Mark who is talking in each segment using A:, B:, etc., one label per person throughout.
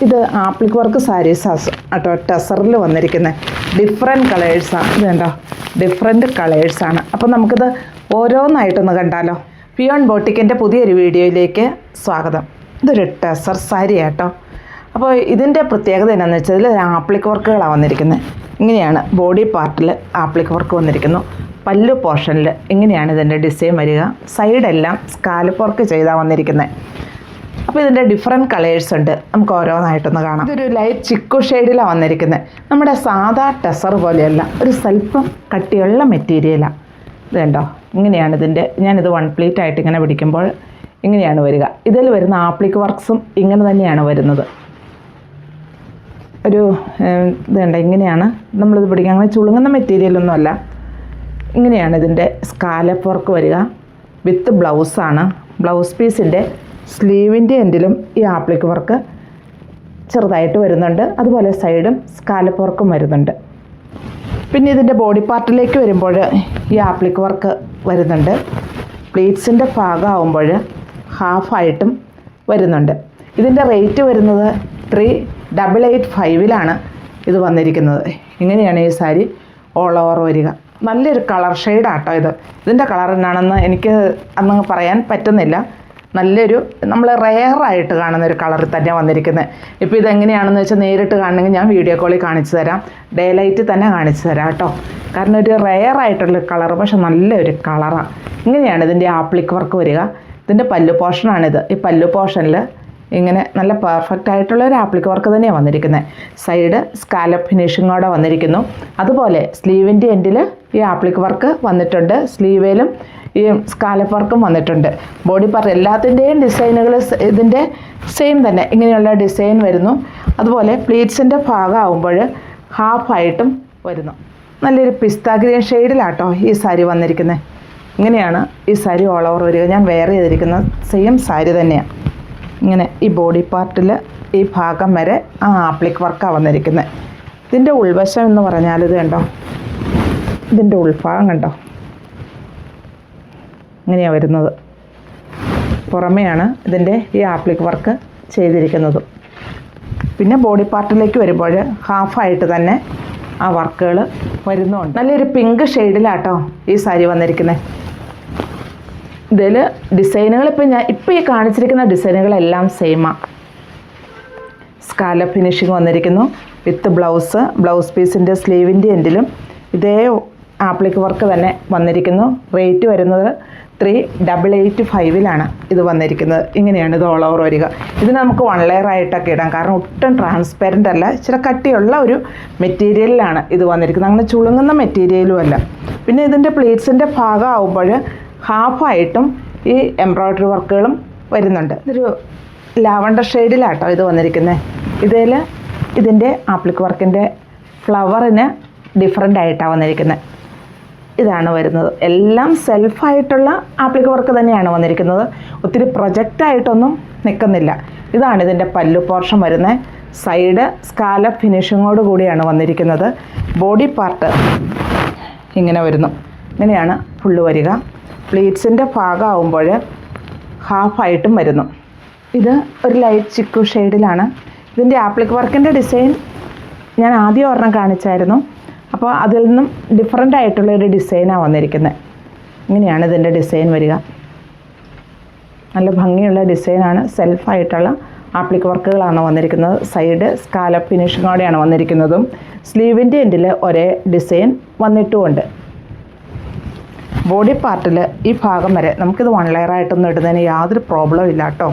A: ഇത് appliqué work സാരീസാസ് കേട്ടോ, ടെസറിൽ വന്നിരിക്കുന്ന ഡിഫറെൻറ്റ് കളേഴ്സാണ്. ഇത് കണ്ടോ, ഡിഫറെൻറ്റ് കളേഴ്സാണ്. അപ്പോൾ നമുക്കിത് ഓരോന്നായിട്ടൊന്ന് കണ്ടാലോ. പിയോൺ ബോട്ടിക്കിൻ്റെ പുതിയൊരു വീഡിയോയിലേക്ക് സ്വാഗതം. ഇതൊരു ടെസർ സാരി കേട്ടോ. അപ്പോൾ ഇതിൻ്റെ പ്രത്യേകത എന്താണെന്ന് വെച്ചാൽ ഇതിൽ ആപ്ലിക് വർക്കുകളാണ് വന്നിരിക്കുന്നത്. ഇങ്ങനെയാണ് ബോഡി പാർട്ടിൽ ആപ്ലിക് വർക്ക് വന്നിരിക്കുന്നു. പല്ലു പോർഷനിൽ ഇങ്ങനെയാണ് ഇതിൻ്റെ ഡിസൈൻ വരിക. സൈഡെല്ലാം സ്കാലപ്പ് വർക്ക് ചെയ്താണ് വന്നിരിക്കുന്നത്. അപ്പോൾ ഇതിൻ്റെ ഡിഫറെൻറ്റ് കളേഴ്സ് ഉണ്ട്. നമുക്ക് ഓരോന്നായിട്ടൊന്ന് കാണാം. ഇതൊരു ലൈറ്റ് ചിക്കു ഷെയ്ഡിലാണ് വന്നിരിക്കുന്നത്. നമ്മുടെ സാധാ ടെസർ പോലെയല്ല, ഒരു സ്വല്പം കട്ടിയുള്ള മെറ്റീരിയലാണ്. ഇത് കണ്ടോ, ഇങ്ങനെയാണ് ഇതിൻ്റെ. ഞാനിത് 1 പ്ലീറ്റ് ആയിട്ട് ഇങ്ങനെ പിടിക്കുമ്പോൾ ഇങ്ങനെയാണ് വരിക. ഇതിൽ വരുന്ന ആപ്ലിക് വർക്ക്സും ഇങ്ങനെ തന്നെയാണ് വരുന്നത്. ഒരു ഇത് കണ്ടോ, ഇങ്ങനെയാണ് നമ്മളിത് പിടിക്കുക. അങ്ങനെ ചുളുങ്ങുന്ന മെറ്റീരിയലൊന്നും അല്ല. ഇങ്ങനെയാണ് ഇതിൻ്റെ സ്കാലപ്പ് വർക്ക് വരിക. വിത്ത് ബ്ലൗസാണ്. ബ്ലൗസ് പീസിൻ്റെ സ്ലീവിൻ്റെ എൻഡിലും ഈ ആപ്ലിക് വർക്ക് ചെറുതായിട്ട് വരുന്നുണ്ട്. അതുപോലെ സൈഡും സ്കാലപ്പ് വർക്കും വരുന്നുണ്ട്. പിന്നെ ഇതിൻ്റെ ബോഡി പാർട്ടിലേക്ക് വരുമ്പോൾ ഈ ആപ്ലിക് വർക്ക് വരുന്നുണ്ട്. പ്ലീറ്റ്സിൻ്റെ ഭാഗമാകുമ്പോൾ ഹാഫായിട്ടും വരുന്നുണ്ട്. ഇതിൻ്റെ റേറ്റ് വരുന്നത് 3885 ഇത് വന്നിരിക്കുന്നത്. ഇങ്ങനെയാണ് ഈ സാരി ഓൾ ഓവർ വരിക. നല്ലൊരു കളർ ഷെയ്ഡാട്ടോ ഇത്. ഇതിൻ്റെ കളർ എന്നാണെന്ന് എനിക്ക് അന്ന് പറയാൻ പറ്റുന്നില്ല. നല്ലൊരു നമ്മൾ റെയറായിട്ട് കാണുന്നൊരു കളറിൽ തന്നെയാണ് വന്നിരിക്കുന്നത്. ഇപ്പോൾ ഇതെങ്ങനെയാണെന്ന് വെച്ചാൽ നേരിട്ട് കാണണമെങ്കിൽ ഞാൻ വീഡിയോ കോളിൽ കാണിച്ചു തരാം. ഡേ ലൈറ്റ് തന്നെ കാണിച്ചു തരാം കേട്ടോ. കാരണം ഒരു റെയറായിട്ടുള്ള കളർ, പക്ഷെ നല്ലൊരു കളറാണ്. ഇങ്ങനെയാണ് ഇതിൻ്റെ ആപ്ലിക് വർക്ക് വരിക. ഇതിൻ്റെ പല്ലു പോർഷനാണിത്. ഈ പല്ലു പോർഷനിൽ ഇങ്ങനെ നല്ല പെർഫെക്റ്റ് ആയിട്ടുള്ള ഒരു ആപ്ലിക് വർക്ക് തന്നെയാണ് വന്നിരിക്കുന്നത്. സൈഡ് സ്കാലപ്പ് ഫിനിഷിങ്ങോടെ വന്നിരിക്കുന്നു. അതുപോലെ സ്ലീവിൻ്റെ എൻഡിൽ ഈ ആപ്ലിക് വർക്ക് വന്നിട്ടുണ്ട്. സ്ലീവേലും ഈ സ്കാലപ്പ് വർക്കും വന്നിട്ടുണ്ട്. ബോഡി പാർട്ട് എല്ലാത്തിൻ്റെയും ഡിസൈനുകൾ ഇതിൻ്റെ സെയിം തന്നെ ഇങ്ങനെയുള്ള ഡിസൈൻ വരുന്നു. അതുപോലെ പ്ലീറ്റ്സിൻ്റെ ഭാഗമാകുമ്പോൾ ഹാഫായിട്ടും വരുന്നു. നല്ലൊരു പിസ്ത ഗ്രീൻ ഷെയ്ഡിലാട്ടോ ഈ സാരി വന്നിരിക്കുന്നത്. ഇങ്ങനെയാണ് ഈ സാരി ഓൾ ഓവർ വരിക. ഞാൻ വെയർ ചെയ്തിരിക്കുന്ന സെയിം സാരി തന്നെയാണ്. ഇങ്ങനെ ഈ ബോഡി പാർട്ടിൽ ഈ ഭാഗം വരെ ആ ആപ്ലിക് വർക്കാണ് വന്നിരിക്കുന്നത്. ഇതിൻ്റെ ഉൾവശം എന്ന് പറഞ്ഞാൽ ഇത് കണ്ടോ, ഇതിൻ്റെ ഉൾഭാഗം കണ്ടോ, ഇങ്ങനെയാണ് വരുന്നത്. പുറമെയാണ് ഇതിൻ്റെ ഈ ആപ്ലിക് വർക്ക് ചെയ്തിരിക്കുന്നത്. പിന്നെ ബോഡി പാർട്ടിലേക്ക് വരുമ്പോൾ ഹാഫായിട്ട് തന്നെ ആ വർക്കുകൾ വരുന്നുണ്ട്. നല്ലൊരു പിങ്ക് ഷെയ്ഡിലാട്ടോ ഈ സാരി വന്നിരിക്കുന്നത്. ഇതിൽ ഡിസൈനുകൾ ഇപ്പോൾ ഈ കാണിച്ചിരിക്കുന്ന ഡിസൈനുകളെല്ലാം സെയിമാണ്. സ്കാലപ്പ് ഫിനിഷിങ് വന്നിരിക്കുന്നു. വിത്ത് ബ്ലൗസ് പീസിൻ്റെ സ്ലീവിൻ്റെ എൻഡിലും ഇതേ ആപ്ലിക് വർക്ക് തന്നെ വന്നിരിക്കുന്നു. റേറ്റ് വരുന്നത് 3885 ഇത് വന്നിരിക്കുന്നത്. ഇങ്ങനെയാണ് ഇത് ഓൾ ഓവർ വരിക. ഇത് നമുക്ക് 1 ലെയർ ആയിട്ടൊക്കെ ഇടാം. കാരണം ഒട്ടും ട്രാൻസ്പെറൻ്റ് അല്ല, ഇച്ചിരി കട്ടിയുള്ള ഒരു മെറ്റീരിയലിലാണ് ഇത് വന്നിരിക്കുന്നത്. അങ്ങനെ ചുളുങ്ങുന്ന മെറ്റീരിയലും അല്ല. പിന്നെ ഇതിൻ്റെ പ്ലീറ്റ്സിൻ്റെ ഭാഗമാകുമ്പോൾ ഹാഫായിട്ടും ഈ എംബ്രോയ്ഡറി വർക്കുകളും വരുന്നുണ്ട്. ഇതൊരു ലാവണ്ടർ ഷെയ്ഡിലാട്ടോ ഇത് വന്നിരിക്കുന്നത്. ഇതിൻ്റെ ആപ്ലിക് വർക്കിൻ്റെ ഫ്ലവറിന് ഡിഫറെൻ്റ് ആയിട്ടാണ് വന്നിരിക്കുന്നത്. ഇതാണ് വരുന്നത്. എല്ലാം സെൽഫായിട്ടുള്ള ആപ്ലിക് വർക്ക് തന്നെയാണ് വന്നിരിക്കുന്നത്. ഒത്തിരി പ്രൊജക്റ്റായിട്ടൊന്നും നിൽക്കുന്നില്ല. ഇതാണ് ഇതിൻ്റെ പല്ലു പോർഷൻ വരുന്നത്. സൈഡ് സ്കാലപ്പ് ഫിനിഷിങ്ങോട് കൂടിയാണ് വന്നിരിക്കുന്നത്. ബോഡി പാർട്ട് ഇങ്ങനെ വരുന്നു. ഇങ്ങനെയാണ് ഫുള്ള് വരിക. പ്ലീറ്റ്സിൻ്റെ ഭാഗമാകുമ്പോൾ ഹാഫായിട്ടും വരുന്നു. ഇത് ഒരു ലൈറ്റ് ചിക്കു ഷെയ്ഡിലാണ്. ഇതിൻ്റെ ആപ്ലിക് വർക്കിൻ്റെ ഡിസൈൻ ഞാൻ ആദ്യം ഒരെണ്ണം കാണിച്ചായിരുന്നു. അപ്പോൾ അതിൽ നിന്നും ഡിഫറെൻ്റ് ആയിട്ടുള്ളൊരു ഡിസൈനാണ് വന്നിരിക്കുന്നത്. ഇങ്ങനെയാണ് ഇതിൻ്റെ ഡിസൈൻ വരിക. നല്ല ഭംഗിയുള്ള ഡിസൈനാണ്. സെൽഫായിട്ടുള്ള ആപ്ലിക് വർക്കുകളാണ് വന്നിരിക്കുന്നത്. സൈഡ് സ്കാലപ്പ് ഫിനിഷിങ്ങോടെയാണ് വന്നിരിക്കുന്നതും സ്ലീവിൻ്റെ എൻഡിൽ ഒരേ ഡിസൈൻ വന്നിട്ടുമുണ്ട്. ബോഡി പാർട്ടിൽ ഈ ഭാഗം വരെ നമുക്കിത് 1 ലെയർ ആയിട്ടൊന്നും ഇടുന്നതിന് യാതൊരു പ്രോബ്ലം ഇല്ല കേട്ടോ.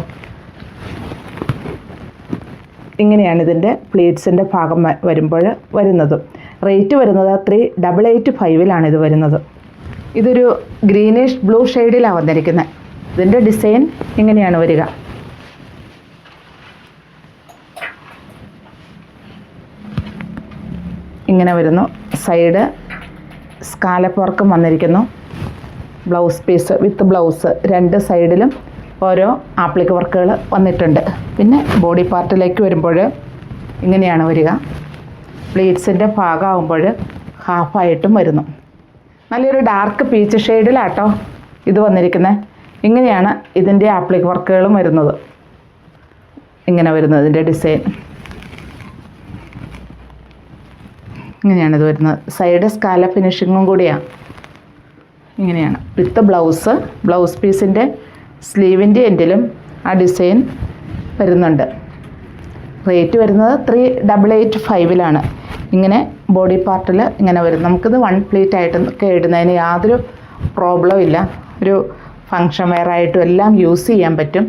A: ഇങ്ങനെയാണ് ഇതിൻ്റെ പ്ലീറ്റ്സിൻ്റെ ഭാഗം വരുമ്പോൾ വരുന്നത്. റേറ്റ് വരുന്നത് 3885 ഇത് വരുന്നത്. ഇതൊരു ഗ്രീനിഷ് ബ്ലൂ ഷെയ്ഡിലാണ് വന്നിരിക്കുന്നത്. ഇതിൻ്റെ ഡിസൈൻ ഇങ്ങനെയാണ് വരിക. ഇങ്ങനെ വരുന്നു. സൈഡ് സ്കാലപ്പ് വർക്കും വന്നിരിക്കുന്നു. ബ്ലൗസ് പീസ് വിത്ത് ബ്ലൗസ് 2 സൈഡിലും ഓരോ ആപ്ലിക് വർക്കുകൾ വന്നിട്ടുണ്ട്. പിന്നെ ബോഡി പാർട്ടിലേക്ക് വരുമ്പോൾ ഇങ്ങനെയാണ് വരിക. പ്ലീറ്റ്സിൻ്റെ ഭാഗമാകുമ്പോൾ ഹാഫായിട്ടും വരുന്നു. നല്ലൊരു ഡാർക്ക് പീച്ച് ഷെയ്ഡിലാട്ടോ ഇത് വന്നിരിക്കുന്നത്. ഇങ്ങനെയാണ് ഇതിൻ്റെ ആപ്ലിക് വർക്കുകളും വരുന്നത്. ഇങ്ങനെ വരുന്നത് ഇതിൻ്റെ ഡിസൈൻ. ഇങ്ങനെയാണ് ഇത് വരുന്നത്. സൈഡ് സ്കാല ഫിനിഷിങ്ങും കൂടിയാണ്. ഇങ്ങനെയാണ് വിത്ത് ബ്ലൗസ് പീസിൻ്റെ സ്ലീവിൻ്റെ എൻഡിലും ആ ഡിസൈൻ വരുന്നുണ്ട്. റേറ്റ് വരുന്നത് 3885 ഇങ്ങനെ ബോഡി പാർട്ടിൽ ഇങ്ങനെ വരും. നമുക്കിത് 1 പ്ലീറ്റ് ആയിട്ടൊക്കെ ഇടുന്നതിന് യാതൊരു പ്രോബ്ലം ഇല്ല. ഒരു ഫങ്ഷൻ വെയർ ആയിട്ടും എല്ലാം യൂസ് ചെയ്യാൻ പറ്റും.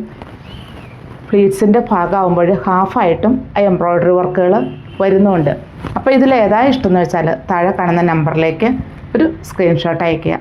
A: പ്ലീറ്റ്സിൻ്റെ ഭാഗമാകുമ്പോൾ ഹാഫായിട്ടും എംബ്രോയ്ഡറി വർക്കുകൾ വരുന്നുണ്ട്. അപ്പോൾ ഇതിലേതാ ഇഷ്ടമെന്ന് വെച്ചാൽ താഴെ കാണുന്ന നമ്പറിലേക്ക് ഒരു സ്ക്രീൻഷോട്ട് അയയ്ക്കുക.